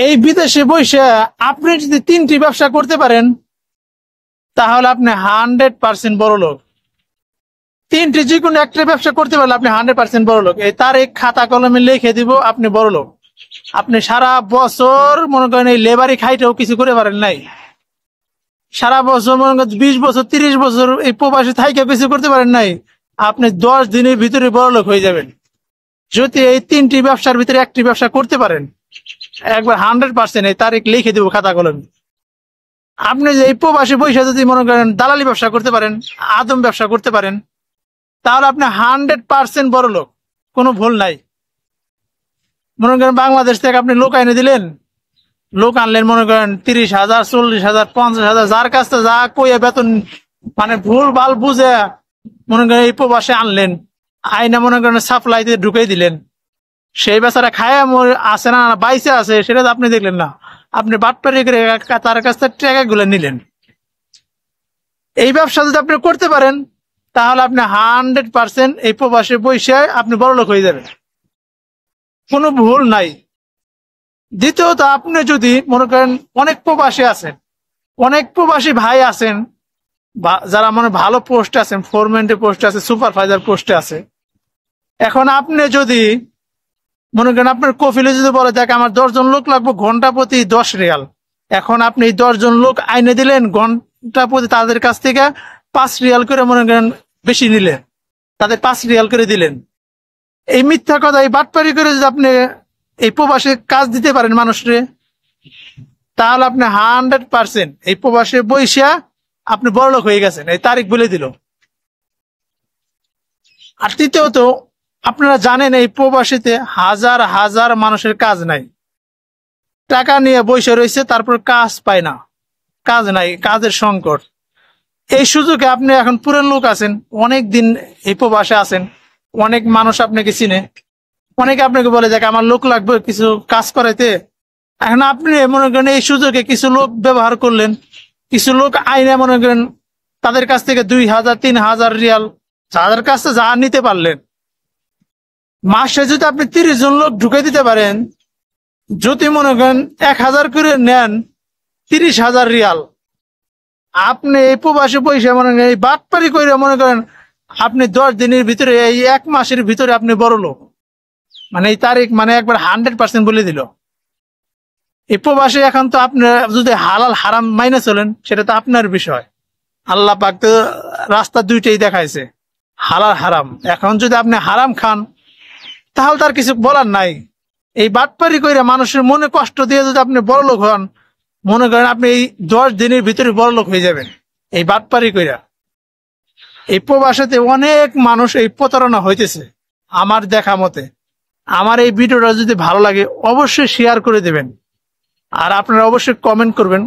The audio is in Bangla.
এই বিদেশে বসে আপনি যদি 3টি ব্যবসা করতে পারেন তাহলে আপনি 100% বড় লোক। 3টি যে কোনো একটা ব্যবসা করতে পারলে আপনি 100% বড় লোক। এই তার এক খাতা কলমে লিখে দিব আপনি বড় লোক। আপনি সারা বছর মনে করেন এই লেবারি খাইতেও কিছু করে পারেন নাই, সারা বছর মনে করেন 20 বছর 30 বছর এই প্রবাসী থাইকে কিছু করতে পারেন নাই, আপনি 10 দিনের ভিতরে বড় লোক হয়ে যাবেন যদি এই 3টি ব্যবসার ভিতরে একটি ব্যবসা করতে পারেন। একবার 100% এই তারিখ লিখে দিব খাতা কলমে। আপনি যে এই প্রবাসী পয়সা যদি মনে করেন দালালি ব্যবসা করতে পারেন, আদম ব্যবসা করতে পারেন, তাহলে আপনি 100% বড় লোক, কোনো ভুল নাই। মনে করেন বাংলাদেশ থেকে আপনি লোক এনে দিলেন, লোক আনলেন মনে করেন 30,000 40,000 50,000, যার কাছ থেকে যা কইয়া বেতন মানে ভুল ভাল বুঝে মনে করেন এই প্রবাসে আনলেন, আইনা মনে করেন সাপ্লাই দিয়ে ঢুকাই দিলেন। সেই বেচারা খায়া আছে না বাইসে আছে সেটা তো আপনি দেখলেন না, আপনি বাটপারি করে তার কাছ থেকে টাকা গুলো নিলেন। এই ব্যবসা যদি আপনি করতে পারেন তাহলে আপনি 100% এই প্রবাসে বসে আপনি বড় লোক হয়ে যাবেন, কোনো ভুল নাই। দ্বিতীয়ত, আপনি যদি মনে করেন অনেক প্রবাসী আছেন, অনেক প্রবাসী ভাই আছেন যারা মনে ভালো পোস্টে আছেন, ফোরম্যান পোস্টে আছে, সুপারভাইজার পোস্টে আছে। এখন আপনি যদি মনে করেন আপনার কফিলে যদি বলে দেখ আমার 10 জন লোক লাগবে ঘন্টা প্রতি 10 রিয়াল, এখন আপনি 10 জন লোক আইনে দিলেন, ঘন্টা প্রতি তাদের কাছ থেকে 5 রিয়াল করে মনে করেন বেশি নিলেন, তাদের 5 রিয়াল করে দিলেন। এই মিথ্যা কথা, এই বাটপারি করে যদি আপনি এই প্রবাসে কাজ দিতে পারেন মানুষরে, তাহলে আপনি 100% এই প্রবাসে বইসা আপনি বড়লোক হয়ে গেছেন, এই তারিখ বলে দিল। আর তৃতীয়ত, আপনারা জানেন এই প্রবাসীতে হাজার হাজার মানুষের কাজ নাই, টাকা নিয়ে বসে রয়েছে, তারপর কাজ পায় না, কাজ নাই, কাজের সংকট। এই সুযোগে আপনি এখন পুরান লোক আছেন, অনেক দিন এই প্রবাসে আছেন, অনেক মানুষ আপনাকে চিনে, অনেকে আপনাকে বলে দেখ আমার লোক লাগবে কিছু কাজ করাইতে। এখন আপনি মনে করেন এই সুযোগে কিছু লোক ব্যবহার করলেন, কিছু লোক আইনে মনে করেন তাদের কাছ থেকে 2,000 3,000 রিয়াল যাদের কাছ থেকে যা নিতে পারলেন, মাসে যদি আপনি 30 জন লোক ঢুকে দিতে পারেন, যদি মনে করেন 1,000 করে নেন 30,000 রিয়াল, আপনি এই প্রবাসী পয়সা মনে করেন এই বাটপারি করে মনে করেন আপনি 10 দিনের ভিতরে এই 1 মাসের ভিতরে আপনি বড় লোক। মানে এই তারিখ মানে একবার 100% বলে দিল। এই প্রবাসী এখন তো আপনি যদি হালাল হারাম মাইনে চলেন সেটা তো আপনার বিষয়, আল্লাহ পাক তো রাস্তা দুইটাই দেখাইছে, হালাল হারাম। এখন যদি আপনি হারাম খান তাহলে তার কিছু বলার নাই। এই বাটপারি কইরা মানুষের মনে কষ্ট দিয়ে যদি আপনি বড় লোক হন, মনে করেন আপনি এই 10 দিনের ভিতরে বড় লোক হয়ে যাবেন এই বাটপারি কইরা। এই প্রবাসীতে অনেক মানুষ এই প্রতারণা হইতেছে আমার দেখা মতে। আমার এই ভিডিওটা যদি ভালো লাগে অবশ্যই শেয়ার করে দেবেন, আর আপনারা অবশ্যই কমেন্ট করবেন।